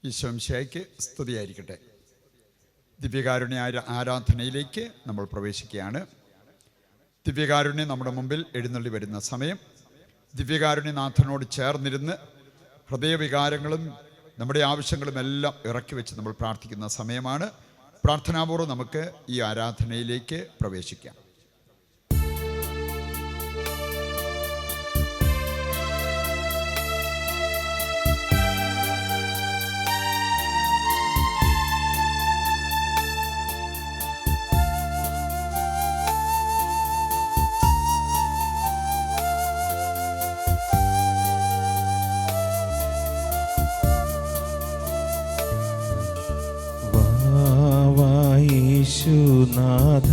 ഈശോമിശിഹായ്ക്ക് സ്തുതിയായിരിക്കട്ടെ. ദിവ്യകാരുണ്യ ആരാധനയിലേക്ക് നമ്മൾ പ്രവേശിക്കുകയാണ്. ദിവ്യകാരുണ്യം നമ്മുടെ മുമ്പിൽ എഴുന്നള്ളി വരുന്ന സമയം ദിവ്യകാരുണ്യനാഥനോട് ചേർന്നിരുന്ന് ഹൃദയവികാരങ്ങളും നമ്മുടെ ആവശ്യങ്ങളും എല്ലാം ഇറക്കി വെച്ച് നമ്മൾ പ്രാർത്ഥിക്കുന്ന സമയമാണ്. പ്രാർത്ഥനാപൂർവ്വം നമുക്ക് ഈ ആരാധനയിലേക്ക് പ്രവേശിക്കാം. യേശുനാഥ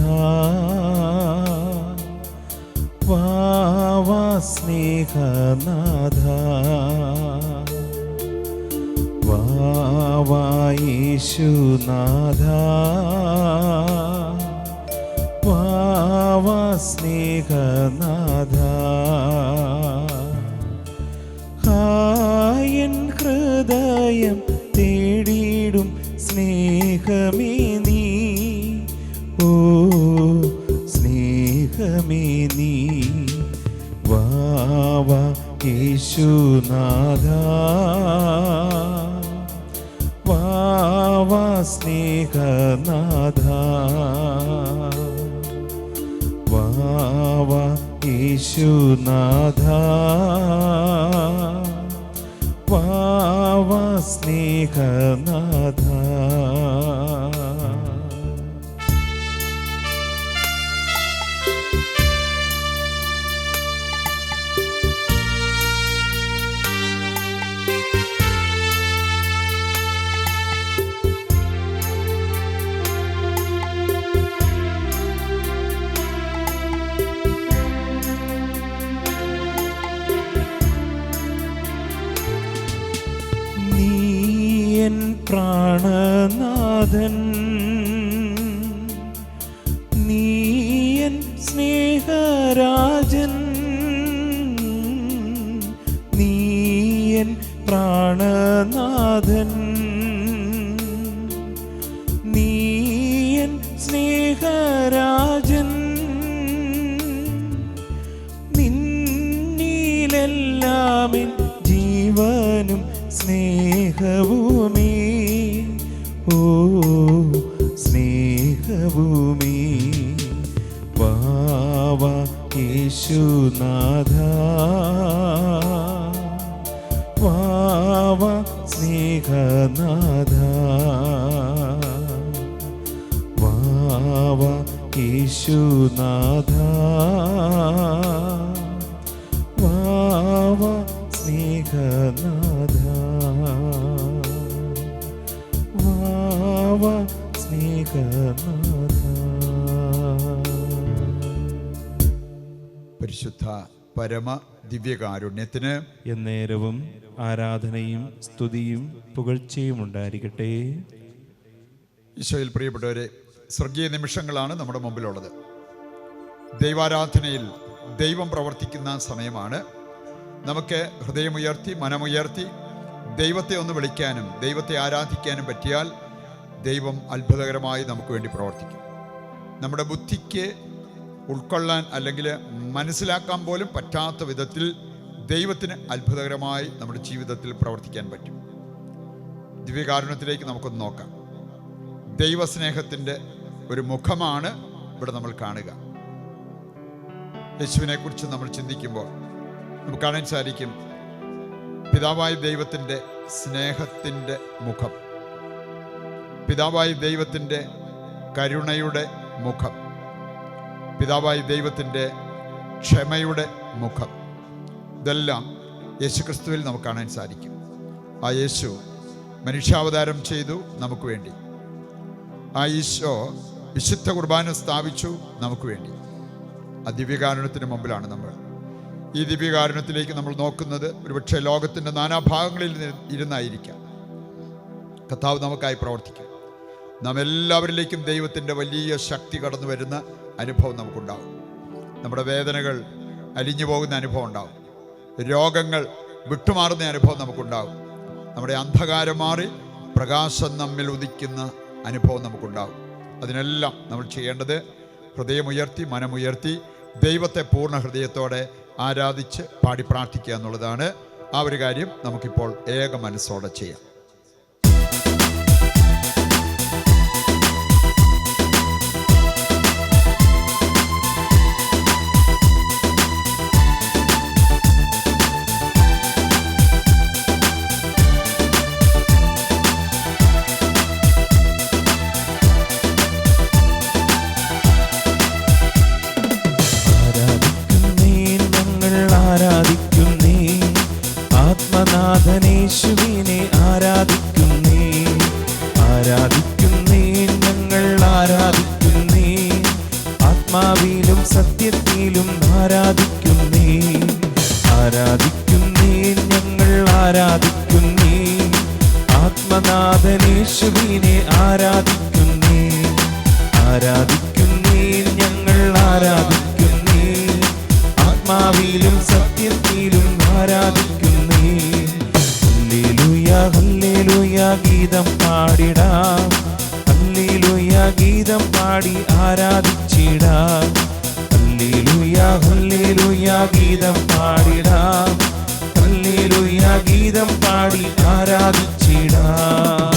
വാവാ സ്നേഹനാഥ വാവാ യേശുനാഥ വാവാ സ്നേഹനാഥ ഹായൻ ഹൃദയം തേടിയിടും സ്നേഹമേ നീ, ഓ സ്നേഹമേ നീ വാവാ യേശുനാഥ വാവാ സ്നേഹനാഥ വാവാ യേശുനാഥ വാവാ സ്നേഹനാഥ. പ്രാണനാഥൻ നീയൻ സ്നേഹരാജൻ, നീയൻ പ്രാണനാഥൻ നീയൻ സ്നേഹരാജൻ, നിന്നിലെല്ലാമെൻ ജീവനും സ്നേഹവുമേ, ഓ സ്നേഹഭൂമി വാവാ യേശുനാഥ വാവാ സ്നേഹനാഥ വാവാ യേശുനാഥ വാവാ സ്നേഹനാഥ വാവാ സ്നേഹനാഥ. പരിശുദ്ധ പരമ ദിവ്യകാരുണ്യത്തിന് എന്നേരവും ആരാധനയും സ്തുതിയും പുകഴ്ചയും ഉണ്ടായിരിക്കട്ടെ. ഈശോയിൽ പ്രിയപ്പെട്ടവരെ, സ്വർഗീയ നിമിഷങ്ങളാണ് നമ്മുടെ മുമ്പിലുള്ളത്. ദൈവാരാധനയിൽ ദൈവം പ്രവർത്തിക്കുന്ന സമയമാണ്. നമുക്ക് ഹൃദയമുയർത്തി മനമുയർത്തി ദൈവത്തെ ഒന്ന് വിളിക്കാനും ദൈവത്തെ ആരാധിക്കാനും പറ്റിയാൽ ദൈവം അത്ഭുതകരമായി നമുക്ക് വേണ്ടി പ്രവർത്തിക്കും. നമ്മുടെ ബുദ്ധിക്ക് ഉൾക്കൊള്ളാൻ അല്ലെങ്കിൽ മനസ്സിലാക്കാൻ പോലും പറ്റാത്ത വിധത്തിൽ ദൈവത്തിന് അത്ഭുതകരമായി നമ്മുടെ ജീവിതത്തിൽ പ്രവർത്തിക്കാൻ പറ്റും. ദിവ്യകാരുണ്യത്തിലേക്ക് നമുക്കൊന്ന് നോക്കാം. ദൈവസ്നേഹത്തിൻ്റെ ഒരു മുഖമാണ് ഇവിടെ നമ്മൾ കാണുക. യേശുവിനെ കുറിച്ച് നമ്മൾ ചിന്തിക്കുമ്പോൾ നമുക്ക് കാണാൻ സാധിക്കും പിതാവായ ദൈവത്തിൻ്റെ സ്നേഹത്തിൻ്റെ മുഖം, പിതാവായ ദൈവത്തിൻ്റെ കരുണയുടെ മുഖം, പിതാവായ ദൈവത്തിൻ്റെ ക്ഷമയുടെ മുഖം. ഇതെല്ലാം യേശുക്രിസ്തുവിൽ നമുക്ക് കാണാൻ സാധിക്കും. ആ യേശു മനുഷ്യാവതാരം ചെയ്തു നമുക്ക് വേണ്ടി. ആ ഈശോ വിശുദ്ധ കുർബാന സ്ഥാപിച്ചു നമുക്ക് വേണ്ടി. ആ ദിവ്യകാരുണ്യത്തിന് മുമ്പിലാണ് നമ്മൾ. ഈ ദിവ്യകാരുണ്യത്തിലേക്ക് നമ്മൾ നോക്കുന്നത് ഒരുപക്ഷെ ലോകത്തിൻ്റെ നാനാഭാഗങ്ങളിൽ ഇരുന്നായിരിക്കാം. കർത്താവ് നമുക്കായി പ്രവർത്തിക്കും. നാം എല്ലാവരിലേക്കും ദൈവത്തിൻ്റെ വലിയ ശക്തി കടന്നു വരുന്ന അനുഭവം നമുക്കുണ്ടാകും. നമ്മുടെ വേദനകൾ അലിഞ്ഞു പോകുന്ന അനുഭവം ഉണ്ടാകും. രോഗങ്ങൾ വിട്ടുമാറുന്ന അനുഭവം നമുക്കുണ്ടാകും. നമ്മുടെ അന്ധകാരം മാറി പ്രകാശം നമ്മിൽ ഉദിക്കുന്ന അനുഭവം നമുക്കുണ്ടാകും. അതിനെല്ലാം നമ്മൾ ചെയ്യേണ്ടത് ഹൃദയമുയർത്തി മനമുയർത്തി ദൈവത്തെ പൂർണ്ണ ഹൃദയത്തോടെ ആരാധിച്ച് പാടി പ്രാർത്ഥിക്കുക എന്നുള്ളതാണ്. ആ ഒരു കാര്യം നമുക്കിപ്പോൾ ഏക മനസ്സോടെ ചെയ്യാം. ആരാധിക്കുന്നേ ആത്മനാഥനേശുവിനെ ആരാധിക്കുന്നേ, ആരാധിക്കുന്നേ ഞങ്ങൾ ആരാധിക്കുന്നേ, ആത്മാവിലും സത്യത്തിലും ആരാധിക്കുന്നേ, ആരാധിക്കുന്നേ ഞങ്ങൾ ആരാധിക്കുന്നേ, ആത്മനാഥനേശുവിനെ ആരാധിക്കുന്നേ, ആരാധിക്കുന്നേ ഞങ്ങൾ ആരാധിക്കുന്നേ, ആത്മാവിലും സത്യത്തിലും ആരാധിക്കുന്നേ. ഹല്ലേലൂയ ഹല്ലേലൂയ ഗീതം പാടിടാം, ഹല്ലേലൂയ ഗീതം പാടി ആരാധിച്ചിടാം, ഹല്ലേലൂയ ഹല്ലേലൂയ ഗീതം പാടിടാം, ഹല്ലേലൂയ ഗീതം പാടി ആരാധിച്ചിടാം.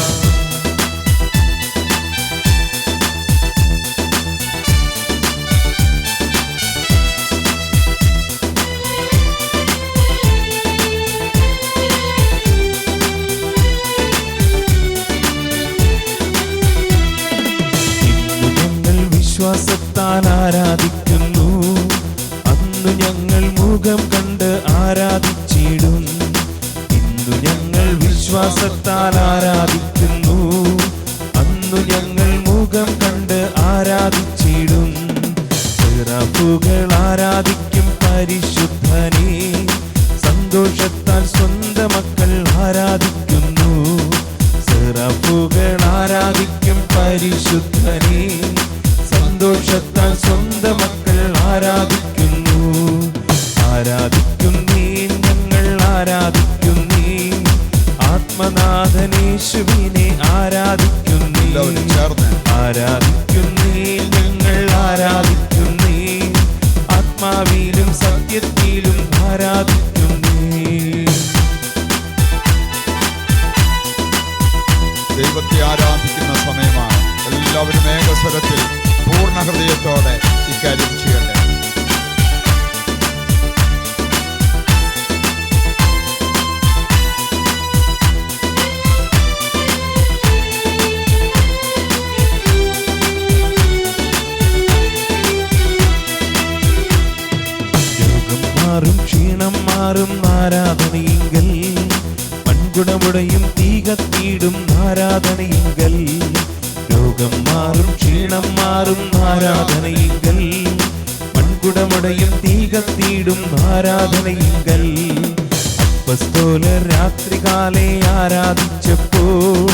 വിശ്വാസത്താൽ ആരാധിക്കുന്നു, അന്നു ഞങ്ങൾ മുഖം കണ്ട് ആരാധിച്ചിടും. ഇന്നു ഞങ്ങൾ വിശ്വാസത്താൽ ആരാധിക്കുന്നു, അന്നു ഞങ്ങൾ മുഖം കണ്ട് ആരാധിച്ചിടും. സിറാഫുകൾ ആരാധിക്കും പരിശുദ്ധനെ, സന്തോഷത്താൽ സ്വന്തം മക്കൾ ആരാധിക്കുന്നു. സിറാഫുകൾ ആരാധിക്കും പരിശുദ്ധനെ, സന്തോഷത്താൽ സ്വന്തം മക്കൾ ആരാധിക്കുന്നു. ആരാധിക്കുന്നേ ഞങ്ങൾ ആരാധിക്കുന്നേ, ആത്മനാഥനേശുവിനെ ആരാധിക്കുന്നേ, ആരാധിക്കുന്നേ ഞങ്ങൾ ആരാധിക്കുന്നേ, ആത്മാവിലും സത്യത്തിലും ആരാധിക്കുന്നേ. ദൈവത്തെ ആരാധിക്കുന്ന സമയമാണ്. എല്ലാവരും ഏകസ്വരത്തിൽ പൂർണ്ണ ഹൃദയത്തോടെ ഇക്കാര്യം ചെയ്യട്ടെ. രോഗം മാറും ക്ഷീണം മാറും ആരാധനയിങ്കൽ, മൺകുടമുടയും തീ കത്തിയിടും ആരാധനയിങ്കൽ. രോഗം മാറും ക്ഷീണം മാറും ആരാധനയിങ്കൽ, മൺകുടമുടയും തീ കത്തിയിടും ആരാധനയിങ്കൽ. അപ്പസ്തോലർ രാത്രികാലെ ആരാധിച്ചപ്പോൾ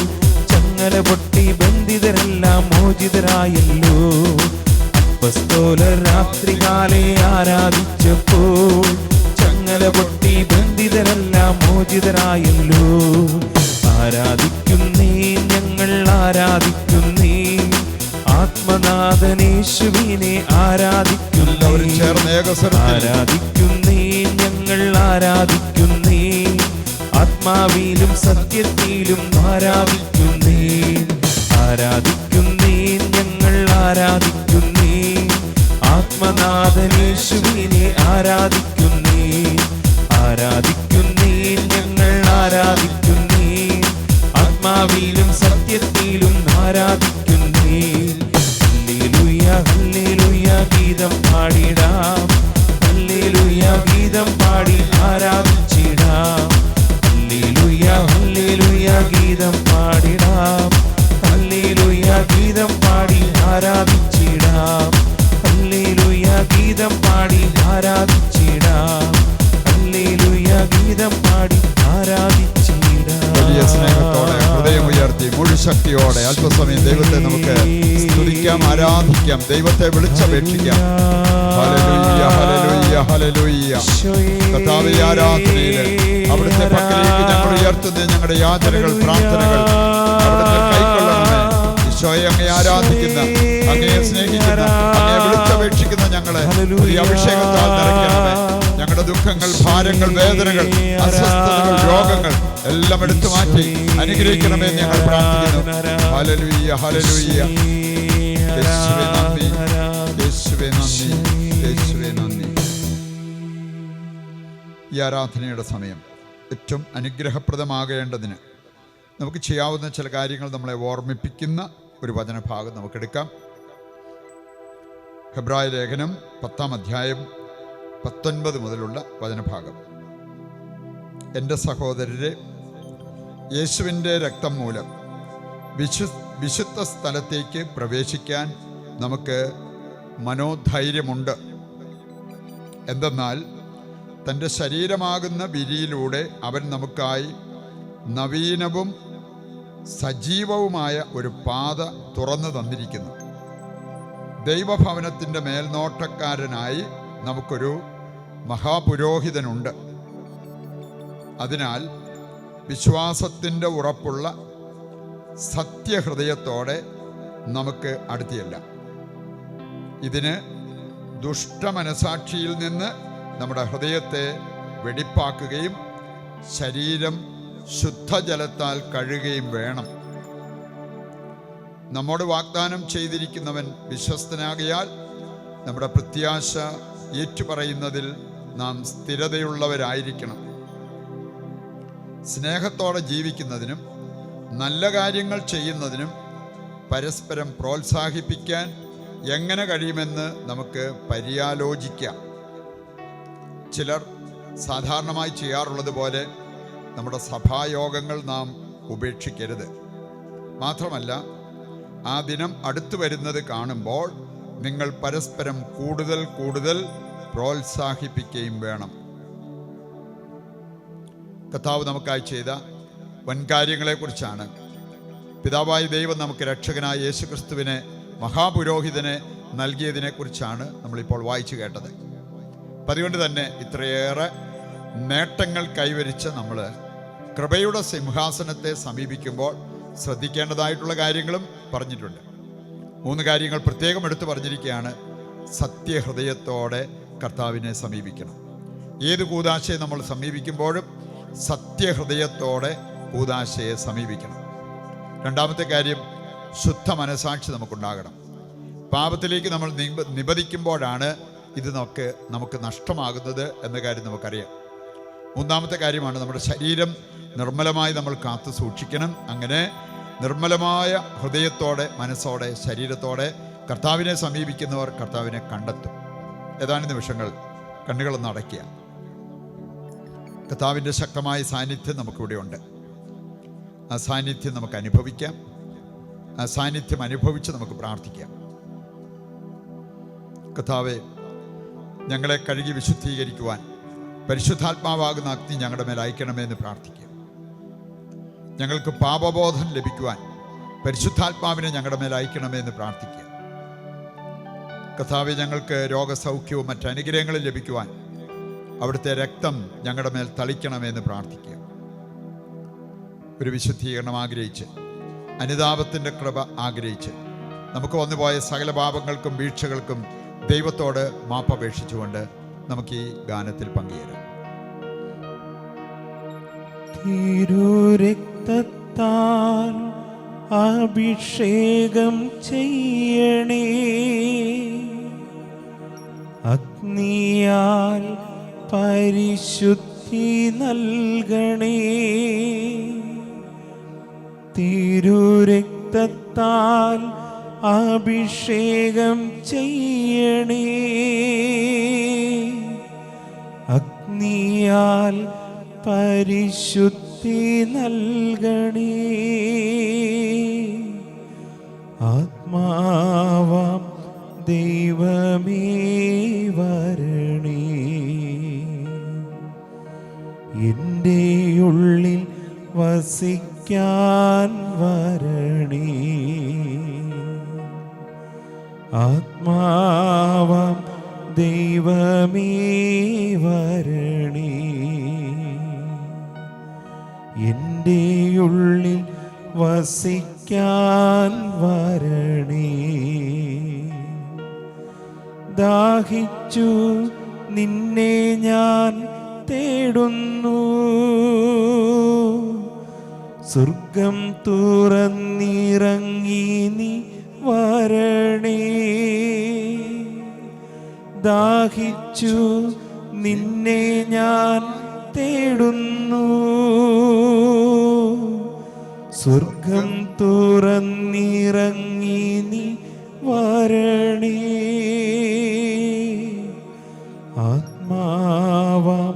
ചങ്ങല പൊട്ടി ബന്ധിതരെല്ലാം മോചിതരായല്ലോ. അപ്പസ്തോലർ രാത്രികാലെ ആരാധിച്ചപ്പോൾ ചങ്ങല പൊട്ടി ബന്ധിതരെല്ലാം മോചിതരായല്ലോ. ആരാധിക്കുന്നേ ഞങ്ങൾ ആരാധിക്കുന്നേ, ആത്മനാഥനേശുവിനെ ആരാധിക്കുന്നേ, ആരാധിക്കുന്നേ ഞങ്ങൾ ആരാധിക്കുന്നേ, ആത്മാവിലും സത്യത്തിലും ആരാധിക്കുന്നേ, ആരാധിക്കുന്നേ ഞങ്ങൾ ആരാധിക്കുന്നേ, ആത്മനാഥനേശുവിനെ ആരാധിക്കുന്നേ, ആരാധിക്കുന്നേ ഞങ്ങൾ ആരാധിക്കുന്നേ, ആത്മാവിലും സത്യത്തിലും ആരാധിക്കുന്നേ. ഹല്ലേലൂയ ഹല്ലേലൂയ ഗീതം പാടിടാം, ഹല്ലേലൂയ ഗീതം പാടി ആരാധിച്ചിടാം, ഹല്ലേലൂയ ഹല്ലേലൂയ ഗീതം പാടിടാം, ഹല്ലേലൂയ ഗീതം പാടി ആരാധിച്ചിടാം, ഹല്ലേലൂയ ഗീതം പാടി ആരാധിച്ചിടാം, ഹല്ലേലൂയ ഗീതം പാടി ആരാധിച്ചിടാം. വലിയ സ്നേഹത്തോടെ ഹൃദയമുയർത്തി മുഴുശക്തിയോടെ അല്പസമയം ദൈവത്തെ നമുക്ക് സ്തുതിക്കാം, ആരാധിക്കാം, ദൈവത്തെ വിളിച്ചപേക്ഷിക്കാം. Hallelujah, hallelujah, hallelujah. കർത്താവേ, ഈ ആരാധനയില് അവിടുത്തെ പക്കലേക്ക് ഞങ്ങൾ ഉയർത്തുന്ന ഞങ്ങളുടെ യാചനകൾ, പ്രാർത്ഥനകൾ അവിടുന്ന് കൈക്കൊള്ളണമേ. ഈശോയെ, അങ്ങേ ആരാധിക്കുന്ന, അങ്ങയെ സ്നേഹിക്കുന്ന, അങ്ങയെ വിളിച്ചപേക്ഷിക്കുന്ന ഞങ്ങളെ ഈ അഭിഷേകത്താൽ നിറയ്ക്കണമേ. ഞങ്ങളുടെ ദുഃഖങ്ങൾ, ഭാരങ്ങൾ, വേദനകൾ, അസ്വസ്ഥതകൾ, രോഗങ്ങൾ എല്ലാം എടുത്തു മാറ്റി അനുഗ്രഹിക്കണമെന്ന് ഞങ്ങൾ പ്രാർത്ഥിക്കുന്നു. Hallelujah, hallelujah. യേശുവേ നന്ദി, യേശുവേ നന്ദി, യേശുവേ നന്ദി. ഈ ആരാധനയുടെ സമയം ഏറ്റവും അനുഗ്രഹപ്രദമാകേണ്ടതിന് നമുക്ക് ചെയ്യാവുന്ന ചില കാര്യങ്ങൾ നമ്മളെ ഓർമ്മിപ്പിക്കുന്ന ഒരു വചനഭാഗം നമുക്കെടുക്കാം. ഹെബ്രായ ലേഖനം 10-ാം അധ്യായം 19 മുതലുള്ള വചനഭാഗം. എൻ്റെ സഹോദരരെ, യേശുവിൻ്റെ രക്തം മൂലം വിശുദ്ധ സ്ഥലത്തേക്ക് പ്രവേശിക്കാൻ നമുക്ക് മനോധൈര്യമുണ്ട്. എന്തെന്നാൽ തൻ്റെ ശരീരമാകുന്ന വിരിയിലൂടെ അവൻ നമുക്കായി നവീനവും സജീവവുമായ ഒരു പാത തുറന്നു തന്നിരിക്കുന്നു. ദൈവഭവനത്തിൻ്റെ മേൽനോട്ടക്കാരനായി നമുക്കൊരു മഹാപുരോഹിതനുണ്ട്. അതിനാൽ വിശ്വാസത്തിൻ്റെ ഉറപ്പുള്ള സത്യഹൃദയത്തോടെ നമുക്ക് അടുത്തിയല്ല. ഇതിന് ദുഷ്ടമനസാക്ഷിയിൽ നിന്ന് നമ്മുടെ ഹൃദയത്തെ വെടിപ്പാക്കുകയും ശരീരം ശുദ്ധജലത്താൽ കഴുകുകയും വേണം. നമ്മോട് വാഗ്ദാനം ചെയ്തിരിക്കുന്നവൻ വിശ്വസ്തനാകയാൽ നമ്മുടെ പ്രത്യാശ ഏറ്റുപറയുന്നതിൽ നാം സ്ഥിരതയുള്ളവരായിരിക്കണം. സ്നേഹത്തോടെ ജീവിക്കുന്നതിനും നല്ല കാര്യങ്ങൾ ചെയ്യുന്നതിനും പരസ്പരം പ്രോത്സാഹിപ്പിക്കാൻ എങ്ങനെ കഴിയുമെന്ന് നമുക്ക് പര്യാലോചിക്കാം. ചിലർ സാധാരണമായി ചെയ്യാറുള്ളത് പോലെ നമ്മുടെ സഭായോഗങ്ങൾ നാം ഉപേക്ഷിക്കരുത്. മാത്രമല്ല, ആ ദിനം അടുത്തു വരുന്നത് കാണുമ്പോൾ നിങ്ങൾ പരസ്പരം കൂടുതൽ കൂടുതൽ പ്രോത്സാഹിപ്പിക്കുകയും വേണം. കർത്താവ് നമുക്കായി ചെയ്ത വൻകാര്യങ്ങളെക്കുറിച്ചാണ് പിതാവായ ദൈവം നമുക്ക് രക്ഷകനായ യേശുക്രിസ്തുവിനെ മഹാപുരോഹിതനെ നൽകിയതിനെക്കുറിച്ചാണ് നമ്മളിപ്പോൾ വായിച്ചു കേട്ടത്. അതുകൊണ്ട് തന്നെ ഇത്രയേറെ നേട്ടങ്ങൾ കൈവരിച്ച് നമ്മൾ കൃപയുടെ സിംഹാസനത്തെ സമീപിക്കുമ്പോൾ ശ്രദ്ധിക്കേണ്ടതായിട്ടുള്ള കാര്യങ്ങളും പറഞ്ഞിട്ടുണ്ട്. 3 കാര്യങ്ങൾ പ്രത്യേകം എടുത്തു പറഞ്ഞിരിക്കുകയാണ്. സത്യഹൃദയത്തോടെ കർത്താവിനെ സമീപിക്കണം. ഏത് കൂദാശയെ നമ്മൾ സമീപിക്കുമ്പോഴും സത്യഹൃദയത്തോടെ കൂദാശയെ സമീപിക്കണം. 2-ാമത്തെ കാര്യം, ശുദ്ധ മനസാക്ഷി നമുക്കുണ്ടാകണം. പാപത്തിലേക്ക് നമ്മൾ നിബദിക്കുമ്പോഴാണ് ഇത് നമുക്ക് നഷ്ടമാകുന്നത് എന്ന കാര്യം നമുക്കറിയാം. 3-ാമത്തെ കാര്യമാണ്, നമ്മുടെ ശരീരം നിർമ്മലമായി നമ്മൾ കാത്തു സൂക്ഷിക്കണം. അങ്ങനെ നിർമ്മലമായ ഹൃദയത്തോടെ, മനസ്സോടെ, ശരീരത്തോടെ കർത്താവിനെ സമീപിക്കുന്നവർ കർത്താവിനെ കണ്ടെത്തും. ഏതാനും നിമിഷങ്ങൾ കണ്ണുകളൊന്ന് അടയ്ക്കുക. കർത്താവിൻ്റെ ശക്തമായ സാന്നിധ്യം നമുക്കിവിടെ ഉണ്ട്. ആ സാന്നിധ്യം നമുക്ക് അനുഭവിക്കാം. ആ സാന്നിധ്യം അനുഭവിച്ച് നമുക്ക് പ്രാർത്ഥിക്കാം. കർത്താവേ, ഞങ്ങളെ കഴുകി വിശുദ്ധീകരിക്കുവാൻ പരിശുദ്ധാത്മാവാകുന്ന അഗ്നി ഞങ്ങളുടെ മേൽ അയക്കണമേ എന്ന് പ്രാർത്ഥിക്കുക. ഞങ്ങൾക്ക് പാപബോധം ലഭിക്കുവാൻ പരിശുദ്ധാത്മാവിനെ ഞങ്ങളുടെ മേൽ അയക്കണമേ എന്ന് പ്രാർത്ഥിക്കുക. കർത്താവേ, ഞങ്ങൾക്ക് രോഗസൗഖ്യവും മറ്റ് അനുഗ്രഹങ്ങളും ലഭിക്കുവാൻ അവിടുത്തെ രക്തം ഞങ്ങളുടെ മേൽ തളിക്കണമെന്ന് പ്രാർത്ഥിക്കുക. ഒരു വിശുദ്ധീകരണം ആഗ്രഹിച്ച്, അനുതാപത്തിൻ്റെ കൃപ ആഗ്രഹിച്ച്, നമുക്ക് വന്നുപോയ സകല പാപങ്ങൾക്കും വീഴ്ചകൾക്കും ദൈവത്തോട് മാപ്പപേക്ഷിച്ചുകൊണ്ട് നമുക്ക് ഈ ഗാനത്തിൽ പങ്കുചേരാം. തിരുരക്തത്താൽ അഭിഷേകം ചെയ്യണേ, അഗ്നിയാൽ പരിശുദ്ധി നൽകണേ. തിരുരക്തത്താൽ അഭിഷേകം ചെയ്യണേ, അഗ്നിയാൽ പരിശുദ്ധി നൽകണേ. ആത്മാവാം ദൈവമേ വരണേ, എൻ്റെ ഉള്ളിൽ വസിക്കാൻ വരണേ. ആത്മാവാം വരണേ. എൻ്റെ ഉള്ളിൽ വസിക്കാൻ വരണേ. ദാഹിച്ചു നിന്നെ ഞാൻ തേടുന്നു. സ്വർഗം തുറന്നിറങ്ങി നീ വരണേ. ദാഹിച്ചു നിന്നെ ഞാൻ തേടുന്നു. സ്വർഗം തുറന്നിറങ്ങി നീ വരണേ. ആത്മാവാം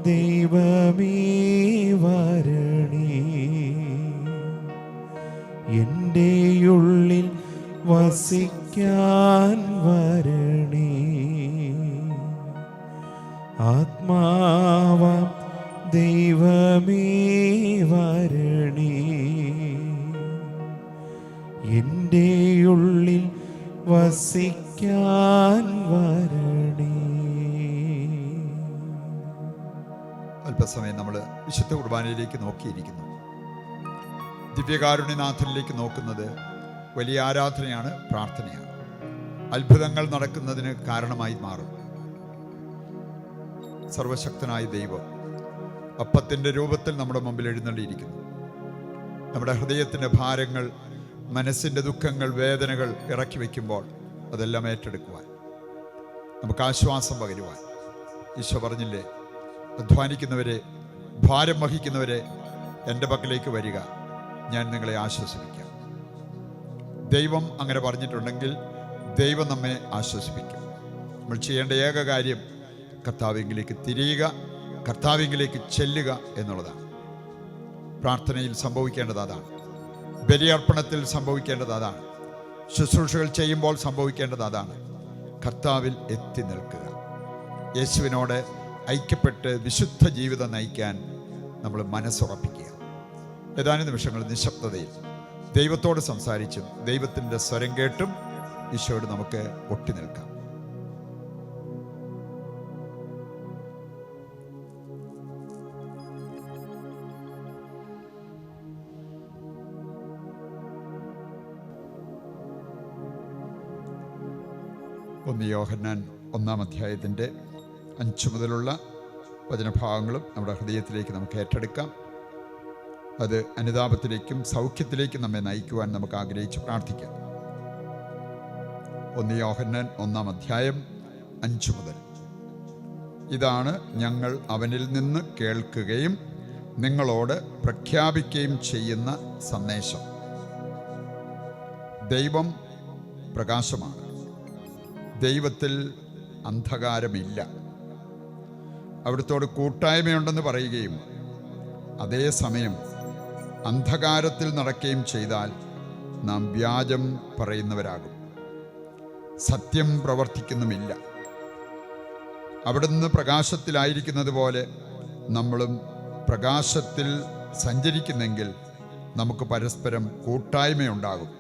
ദൈവമേ വരണേ. എൻ്റെ ഉള്ളിൽ വസിക്കാൻ വരണേ. ആത്മാവാം ദൈവമേ വരണേ. എൻ്റെ ഉള്ളിൽ വസിക്കാൻ വരണേ. അല്പസമയം നമ്മൾ വിശുദ്ധ കുർബാനയിലേക്ക് നോക്കിയിരിക്കുന്നു. ദിവ്യകാരുണ്യനാഥനിലേക്ക് നോക്കുന്നത് വലിയ ആരാധനയാണ്, പ്രാർത്ഥനയാണ്. അത്ഭുതങ്ങൾ നടക്കുന്നതിന് കാരണമായി മാറും. സർവശക്തനായ ദൈവം അപ്പത്തിൻ്റെ രൂപത്തിൽ നമ്മുടെ മുമ്പിൽ എഴുന്നള്ളിയിരിക്കുന്നു. നമ്മുടെ ഹൃദയത്തിൻ്റെ ഭാരങ്ങൾ, മനസ്സിൻ്റെ ദുഃഖങ്ങൾ, വേദനകൾ ഇറക്കി വയ്ക്കുമ്പോൾ അതെല്ലാം ഏറ്റെടുക്കുവാൻ, നമുക്ക് ആശ്വാസം പകരുവാൻ ഈശോ പറഞ്ഞില്ലേ, അധ്വാനിക്കുന്നവരെ, ഭാരം വഹിക്കുന്നവരെ എൻ്റെ പക്കലേക്ക് വരിക, ഞാൻ നിങ്ങളെ ആശ്വസിപ്പിക്കാം. ദൈവം അങ്ങനെ പറഞ്ഞിട്ടുണ്ടെങ്കിൽ ദൈവം നമ്മെ ആശ്വസിപ്പിക്കും. നമ്മൾ ചെയ്യേണ്ട ഏക കാര്യം കർത്താവിലേക്ക് തിരിയുക, കർത്താവിലേക്ക് ചെല്ലുക എന്നുള്ളതാണ്. പ്രാർത്ഥനയിൽ സംഭവിക്കേണ്ടത് അതാണ്. ബലിയർപ്പണത്തിൽ സംഭവിക്കേണ്ടത് അതാണ്. ശുശ്രൂഷകൾ ചെയ്യുമ്പോൾ സംഭവിക്കേണ്ടത് അതാണ്. കർത്താവിൽ എത്തി നിൽക്കുക, യേശുവിനോട് ഐക്യപ്പെട്ട് വിശുദ്ധ ജീവിതം നയിക്കാൻ നമ്മൾ മനസ്സുറപ്പിക്കുക. ഏതാനും നിമിഷങ്ങൾ നിശബ്ദതയിൽ ദൈവത്തോട് സംസാരിച്ചും ദൈവത്തിൻ്റെ സ്വരം കേട്ടും ഈശോയോട് നമുക്ക് ഒട്ടി നിൽക്കാം. ഒന്ന് യോഹന്നാൻ 1-ാം അധ്യായത്തിൻ്റെ 5 മുതലുള്ള വചനഭാഗങ്ങളും നമ്മുടെ ഹൃദയത്തിലേക്ക് നമുക്ക് ഏറ്റെടുക്കാം. അത് അനുതാപത്തിലേക്കും സൗഖ്യത്തിലേക്കും നമ്മെ നയിക്കുവാൻ നമുക്ക് ആഗ്രഹിച്ച് പ്രാർത്ഥിക്കാം. 1 യോഹന്നാൻ 1-ാം അധ്യായം 5 മുതൽ. ഇതാണ് ഞങ്ങൾ അവനിൽ നിന്ന് കേൾക്കുകയും നിങ്ങളോട് പ്രഖ്യാപിക്കുകയും ചെയ്യുന്ന സന്ദേശം. ദൈവം പ്രകാശമാണ്, ദൈവത്തിൽ അന്ധകാരമില്ല. അവിടുത്തോട് കൂട്ടായ്മയുണ്ടെന്ന് പറയുകയും അതേസമയം അന്ധകാരത്തിൽ നടക്കുകയും ചെയ്താൽ നാം വ്യാജം പറയുന്നവരാകും, സത്യം പ്രവർത്തിക്കുന്നുമില്ല. അവിടുന്ന് പ്രകാശത്തിലായിരിക്കുന്നത് പോലെ നമ്മളും പ്രകാശത്തിൽ സഞ്ചരിക്കുന്നെങ്കിൽ നമുക്ക് പരസ്പരം കൂട്ടായ്മയുണ്ടാകും.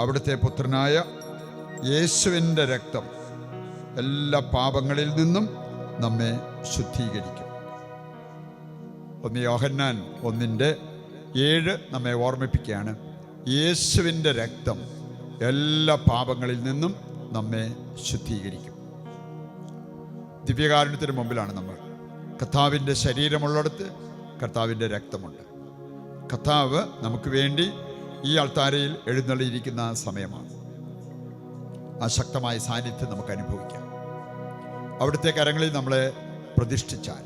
അവിടുത്തെ പുത്രനായ യേശുവിൻ്റെ രക്തം എല്ലാ പാപങ്ങളിൽ നിന്നും നമ്മെ ശുദ്ധീകരിക്കും. 1 യോഹന്നാൻ 1:7 നമ്മെ ഓർമ്മിപ്പിക്കുകയാണ്, യേശുവിൻ്റെ രക്തം എല്ലാ പാപങ്ങളിൽ നിന്നും നമ്മെ ശുദ്ധീകരിക്കും. ദിവ്യകാരുണ്യത്തിന് മുമ്പിലാണ് നമ്മൾ. കർത്താവിൻ്റെ ശരീരമുള്ളിടത്ത് കർത്താവിൻ്റെ രക്തമുണ്ട്. കർത്താവ് നമുക്ക് വേണ്ടി ഈ അൾത്താരയിൽ എഴുന്നള്ളിയിരിക്കുന്ന സമയമാണ്. ആ ശക്തമായ സാന്നിധ്യം നമുക്ക് അനുഭവിക്കാം. അവിടുത്തെ കരങ്ങളിൽ നമ്മളെ പ്രതിഷ്ഠിച്ചാൽ,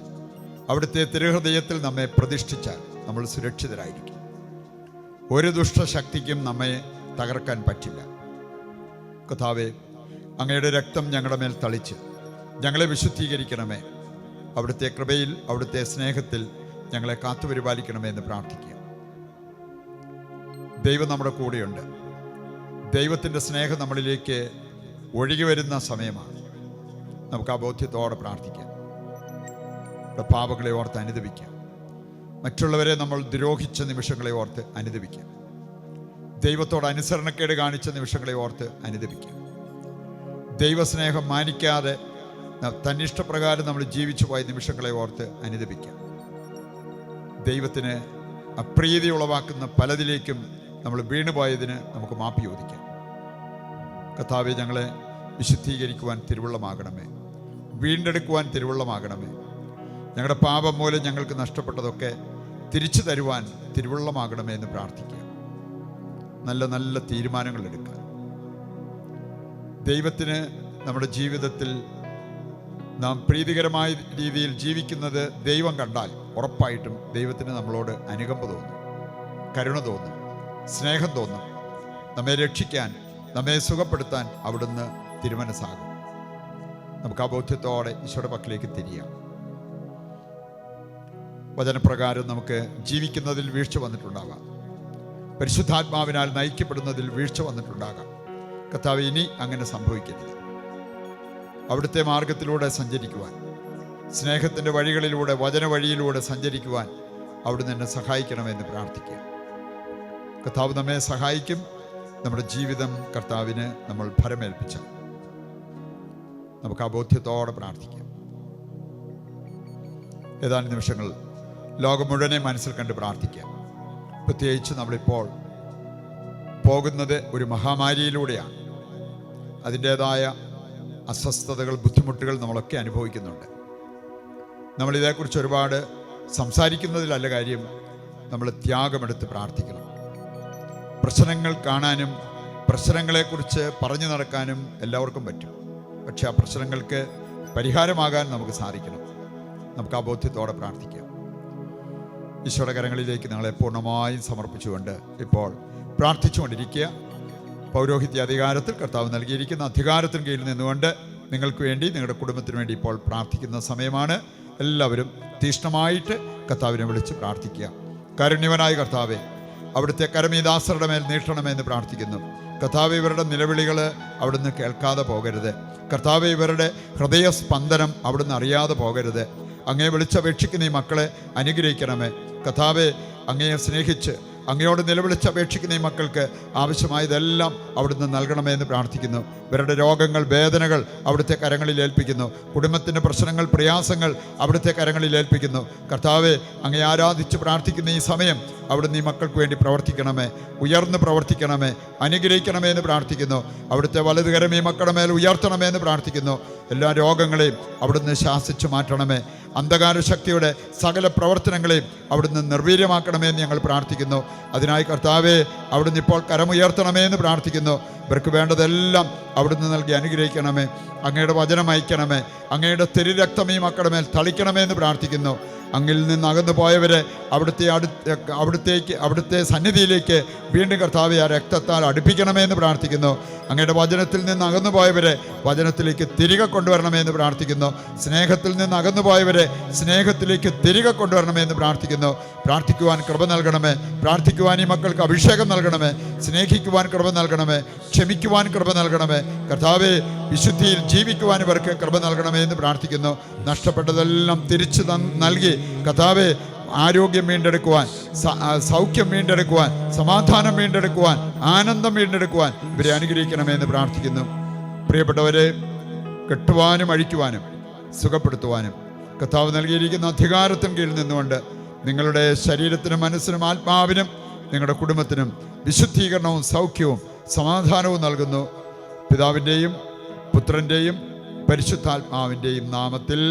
അവിടുത്തെ തിരുഹൃദയത്തിൽ നമ്മെ പ്രതിഷ്ഠിച്ചാൽ നമ്മൾ സുരക്ഷിതരായിരിക്കും. ഒരു ദുഷ്ടശക്തിക്കും നമ്മെ തകർക്കാൻ പറ്റില്ല. കർത്താവേ, അങ്ങയുടെ രക്തം ഞങ്ങളുടെ മേൽ തളിച്ച് ഞങ്ങളെ വിശുദ്ധീകരിക്കണമേ. അവിടുത്തെ കൃപയിൽ, അവിടുത്തെ സ്നേഹത്തിൽ ഞങ്ങളെ കാത്തുപരിപാലിക്കണമേ എന്ന് പ്രാർത്ഥിക്കുക. ദൈവം നമ്മുടെ കൂടെയുണ്ട്. ദൈവത്തിൻ്റെ സ്നേഹം നമ്മളിലേക്ക് ഒഴുകി വരുന്ന സമയമാണ്. നമുക്ക് ആ ബോധ്യത്തോടെ പ്രാർത്ഥിക്കാം. നമ്മുടെ പാപങ്ങളെ ഓർത്ത് അനുദപിക്കാം. മറ്റുള്ളവരെ നമ്മൾ ദ്രോഹിച്ച നിമിഷങ്ങളെ ഓർത്ത് അനുദപിക്കാം. ദൈവത്തോട് അനുസരണക്കേട് കാണിച്ച നിമിഷങ്ങളെ ഓർത്ത് അനുദപിക്കാം. ദൈവസ്നേഹം മാനിക്കാതെ തന്നിഷ്ടപ്രകാരം നമ്മൾ ജീവിച്ചു പോയ നിമിഷങ്ങളെ ഓർത്ത് അനുദപിക്കാം. ദൈവത്തിന് അപ്രീതി ഉളവാക്കുന്ന പലതിലേക്കും നമ്മൾ വീണുപോയതിന് നമുക്ക് മാപ്പ് ചോദിക്കാം. കർത്താവേ, ഞങ്ങളെ വിശുദ്ധീകരിക്കുവാൻ തിരുവുള്ളമാകണമേ, വീണ്ടെടുക്കുവാൻ തിരുവുള്ളമാകണമേ. ഞങ്ങളുടെ പാപം മൂലം ഞങ്ങൾക്ക് നഷ്ടപ്പെട്ടതൊക്കെ തിരിച്ചു തരുവാൻ തിരുവുള്ളമാകണമേ എന്ന് പ്രാർത്ഥിക്കുക. നല്ല നല്ല തീരുമാനങ്ങൾ എടുക്കുക. ദൈവത്തിന് നമ്മുടെ ജീവിതത്തിൽ നാം പ്രീതികരമായ രീതിയിൽ ജീവിക്കുന്നത് ദൈവം കണ്ടാൽ ഉറപ്പായിട്ടും ദൈവത്തിന് നമ്മളോട് അനുകമ്പ തോന്നും, കരുണ തോന്നും, സ്നേഹം തോന്നും. നമ്മെ രക്ഷിക്കാൻ, നമ്മെ സുഖപ്പെടുത്താൻ അവിടുന്ന് തിരുമനസ്സാകും. നമുക്ക് ആ ബോധ്യത്തോടെ ഈശോയുടെ പക്കലേക്ക് തിരിയാം. വചനപ്രകാരം നമുക്ക് ജീവിക്കുന്നതിൽ വീഴ്ച വന്നിട്ടുണ്ടാകാം, പരിശുദ്ധാത്മാവിനാൽ നയിക്കപ്പെടുന്നതിൽ വീഴ്ച വന്നിട്ടുണ്ടാകാം. കർത്താവേ, ഇനി അങ്ങനെ സംഭവിക്കരുത്. അവിടുത്തെ മാർഗത്തിലൂടെ സഞ്ചരിക്കുവാൻ, സ്നേഹത്തിൻ്റെ വഴികളിലൂടെ, വചന വഴിയിലൂടെ സഞ്ചരിക്കുവാൻ അവിടുന്ന് എന്നെ സഹായിക്കണമെന്ന് പ്രാർത്ഥിക്കുക. കർത്താവ് നമ്മെ സഹായിക്കും. നമ്മുടെ ജീവിതം കർത്താവിന് നമ്മൾ ഭരമേൽപ്പിച്ച നമുക്ക് ആ ബോധ്യത്തോടെ പ്രാർത്ഥിക്കാം. ഏതാനും നിമിഷങ്ങൾ ലോകം മുഴുവനെ മനസ്സിൽ കണ്ട് പ്രാർത്ഥിക്കാം. പ്രത്യേകിച്ച് നമ്മളിപ്പോൾ പോകുന്നത് ഒരു മഹാമാരിയിലൂടെയാണ്. അതിൻ്റേതായ അസ്വസ്ഥതകൾ, ബുദ്ധിമുട്ടുകൾ നമ്മളൊക്കെ അനുഭവിക്കുന്നുണ്ട്. നമ്മളിതേക്കുറിച്ച് ഒരുപാട് സംസാരിക്കുന്നതിലല്ല കാര്യം, നമ്മൾ ത്യാഗമെടുത്ത് പ്രാർത്ഥിക്കണം. പ്രശ്നങ്ങൾ കാണാനും പ്രശ്നങ്ങളെക്കുറിച്ച് പറഞ്ഞു നടക്കാനും എല്ലാവർക്കും പറ്റും. പക്ഷെ ആ പ്രശ്നങ്ങൾക്ക് പരിഹാരമാകാൻ നമുക്ക് സാധിക്കണം. നമുക്ക് ആ ബോധ്യത്തോടെ പ്രാർത്ഥിക്കാം. ഈശോയുടെ കരങ്ങളിലേക്ക് നിങ്ങളെ പൂർണ്ണമായും സമർപ്പിച്ചുകൊണ്ട് ഇപ്പോൾ പ്രാർത്ഥിച്ചുകൊണ്ടിരിക്കുക. പൗരോഹിത്യ അധികാരത്തിൽ കർത്താവ് നൽകിയിരിക്കുന്ന അധികാരത്തിന് കീഴിൽ നിന്നുകൊണ്ട് നിങ്ങൾക്ക് വേണ്ടി, നിങ്ങളുടെ കുടുംബത്തിന് വേണ്ടി ഇപ്പോൾ പ്രാർത്ഥിക്കുന്ന സമയമാണ്. എല്ലാവരും തീഷ്ണമായിട്ട് കർത്താവിനെ വിളിച്ച് പ്രാർത്ഥിക്കുക. കാരുണ്യവനായ കർത്താവെ, അവിടുത്തെ കരമീദാസരുടെ മേൽ നീട്ടണമെന്ന് പ്രാർത്ഥിക്കുന്നു. കർത്താവെ, ഇവരുടെ നിലവിളികൾ അവിടുന്ന് കേൾക്കാതെ പോകരുത്. കർത്താവെ, ഇവരുടെ ഹൃദയസ്പന്ദനം അവിടുന്ന് അറിയാതെ പോകരുത്. അങ്ങയെ വിളിച്ചപേക്ഷിക്കുന്ന ഈ മക്കളെ അനുഗ്രഹിക്കണമേ. കർത്താവെ, അങ്ങയെ സ്നേഹിച്ച് അങ്ങയോട് നിലവിളിച്ചപേക്ഷിക്കുന്ന ഈ മക്കൾക്ക് ആവശ്യമായതെല്ലാം അവിടുന്ന് നൽകണമേ എന്ന് പ്രാർത്ഥിക്കുന്നു. ഇവരുടെ രോഗങ്ങൾ, വേദനകൾ അവിടുത്തെ കരങ്ങളിൽ ഏൽപ്പിക്കുന്നു. കുടുംബത്തിൻ്റെ പ്രശ്നങ്ങൾ, പ്രയാസങ്ങൾ അവിടുത്തെ കരങ്ങളിൽ ഏൽപ്പിക്കുന്നു. കർത്താവെ, അങ്ങയെ ആരാധിച്ച് പ്രാർത്ഥിക്കുന്ന ഈ സമയം അവിടുന്ന് ഈ മക്കൾക്ക് വേണ്ടി പ്രവർത്തിക്കണമേ, ഉയർന്ന് പ്രവർത്തിക്കണമേ, അനുഗ്രഹിക്കണമേ എന്ന് പ്രാർത്ഥിക്കുന്നു. അവിടുത്തെ വലതുകരം ഈ മക്കളുടെ മേൽ ഉയർത്തണമേ എന്ന് പ്രാർത്ഥിക്കുന്നു. എല്ലാ രോഗങ്ങളെയും അവിടുന്ന് ശാസിച്ചു മാറ്റണമേ. അന്ധകാര ശക്തിയുടെ സകല പ്രവർത്തനങ്ങളെയും അവിടുന്ന് നിർവീര്യമാക്കണമേ എന്ന് ഞങ്ങൾ പ്രാർത്ഥിക്കുന്നു. അതിനായി കർത്താവെ, അവിടുന്ന് ഇപ്പോൾ കരമുയർത്തണമേ എന്ന് പ്രാർത്ഥിക്കുന്നു. ഇവർക്ക് വേണ്ടതെല്ലാം അവിടുന്ന് നൽകി അനുഗ്രഹിക്കണമേ. അങ്ങയുടെ വചനം അയക്കണമേ. അങ്ങയുടെ തിരുരക്തം ഈ മക്കളുടെ മേൽ തളിക്കണമേ എന്ന് പ്രാർത്ഥിക്കുന്നു. അങ്ങിൽ നിന്ന് അകന്നു പോയവരെ അവിടുത്തെ സന്നിധിയിലേക്ക് വീണ്ടും കർത്താവെ ആ രക്തത്താൽ അടുപ്പിക്കണമേ എന്ന് പ്രാർത്ഥിക്കുന്നു. അങ്ങയുടെ വചനത്തിൽ നിന്ന് അകന്നു പോയവരെ വചനത്തിലേക്ക് തിരികെ കൊണ്ടുവരണമേ എന്ന് പ്രാർത്ഥിക്കുന്നു. സ്നേഹത്തിൽ നിന്ന് അകന്നു പോയവരെ സ്നേഹത്തിലേക്ക് തിരികെ കൊണ്ടുവരണമേ എന്ന് പ്രാർത്ഥിക്കുന്നു. പ്രാർത്ഥിക്കുവാൻ കൃപ നൽകണമേ. പ്രാർത്ഥിക്കുവാൻ ഈ മക്കൾക്ക് അഭിഷേകം നൽകണമേ. സ്നേഹിക്കുവാൻ കൃപ നൽകണമേ. ക്ഷമിക്കുവാൻ കൃപ നൽകണമേ. കർത്താവെ, വിശുദ്ധിയിൽ ജീവിക്കുവാൻ ഇവർക്ക് കൃപ നൽകണമേ എന്ന് പ്രാർത്ഥിക്കുന്നു. നഷ്ടപ്പെട്ടതെല്ലാം തിരിച്ചു നൽകി കർത്താവെ, ആരോഗ്യം വീണ്ടെടുക്കുവാൻ, സൗഖ്യം വീണ്ടെടുക്കുവാൻ, സമാധാനം വീണ്ടെടുക്കുവാൻ, ആനന്ദം വീണ്ടെടുക്കുവാൻ ഇവരെ അനുഗ്രഹിക്കണമേ എന്ന് പ്രാർത്ഥിക്കുന്നു. പ്രിയപ്പെട്ടവരെ, കെട്ടുവാനും അഴിക്കുവാനും സുഖപ്പെടുത്തുവാനും കർത്താവ് നൽകിയിരിക്കുന്ന അധികാരത്തിന് കീഴിൽ നിന്നുകൊണ്ട് നിങ്ങളുടെ ശരീരത്തിനും മനസ്സിനും ആത്മാവിനും നിങ്ങളുടെ കുടുംബത്തിനും വിശുദ്ധീകരണവും സൗഖ്യവും സമാധാനവും നൽകുന്നു. പിതാവിൻ്റെയും പുത്രൻ്റെയും പരിശുദ്ധാത്മാവിൻ്റെയും നാമത്തിൽ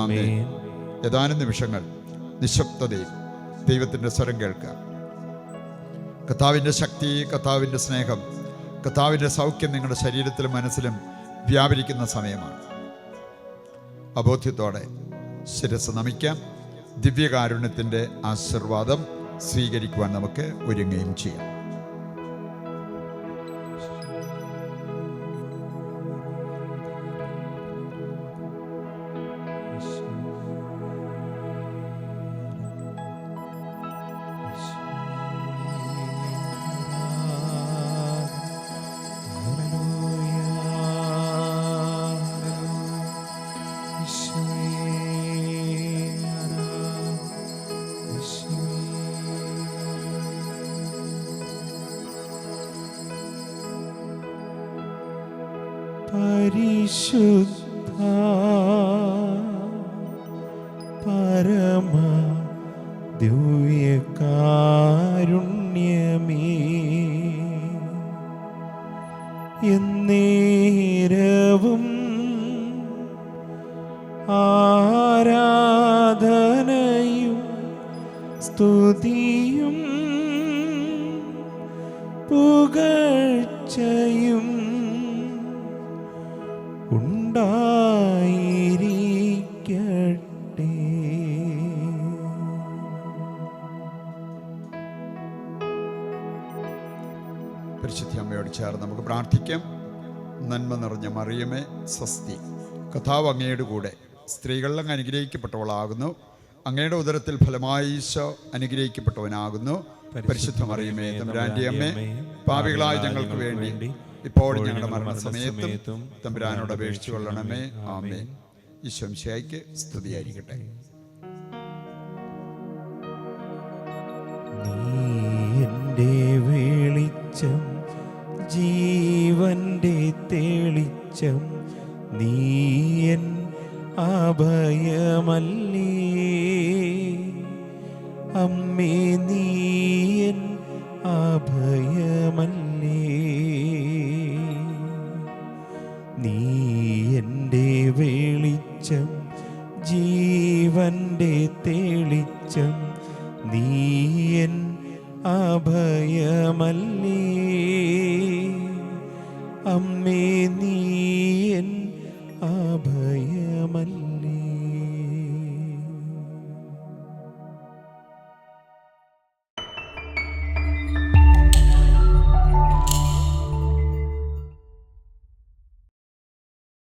ആമേൻ. ഏതാനും നിമിഷങ്ങൾ നിശബ്ദതയിൽ ദൈവത്തിൻ്റെ സ്വരം കേൾക്കുക. കർത്താവിൻ്റെ ശക്തി, കർത്താവിൻ്റെ സ്നേഹം, കർത്താവിൻ്റെ സൗഖ്യം നിങ്ങളുടെ ശരീരത്തിലും മനസ്സിലും വ്യാപരിക്കുന്ന സമയമാണ്. അബോധ്യത്തോടെ ശിരസ് നമിക്കാം. ദിവ്യകാരുണ്യത്തിൻ്റെ ആശീർവാദം സ്വീകരിക്കുവാൻ നമുക്ക് ഒരുങ്ങുകയും ചെയ്യാം. പരിശുദ്ധാത്മാവേ, ദിവ്യകാരുണ്യമേ എന്നേരവും ആരാധനയും സ്തുതിയും പുകഴ്ചയും ഉണ്ടായിരിക്കട്ടെ. പരിശുദ്ധ അമ്മയോട് ചേർന്ന് നമുക്ക് പ്രാർത്ഥിക്കാം. നന്മ നിറഞ്ഞ മറിയമേ സ്വസ്തി, കർത്താവ് അങ്ങയുടെ കൂടെ സ്ത്രീകൾ അങ്ങ് അനുഗ്രഹിക്കപ്പെട്ടവളാകുന്നു. അങ്ങയുടെ ഉദരത്തിൽ ഫലമായി ഈശോ അനുഗ്രഹിക്കപ്പെട്ടവനാകുന്നു. പരിശുദ്ധ മറിയമേ തമ്പുരാന്റെ അമ്മേ, പാപികളായ ഞങ്ങൾക്ക് വേണ്ടി ഇപ്പോൾ ഞങ്ങളുടെ മരണസമയത്തും തമ്പുരാനോട് അപേക്ഷിച്ചു കൊള്ളണമേ. ആമേൻ. ഈശോ മിശിഹായ്ക്ക് സ്തുതിയായിരിക്കട്ടെ. നീ എൻ്റെ വെളിച്ചം, ജീവന്റെ തെളിച്ചം, നീ എൻ അഭയമല്ലേ. അമ്മേ നീ എൻ അഭയമല്ലേ. നീ എൻ്റെ വെളിച്ചം, ജീവന്റെ തെളിച്ചം, നീ എൻ അഭയമല്ലേ. അമ്മേ നീ എൻ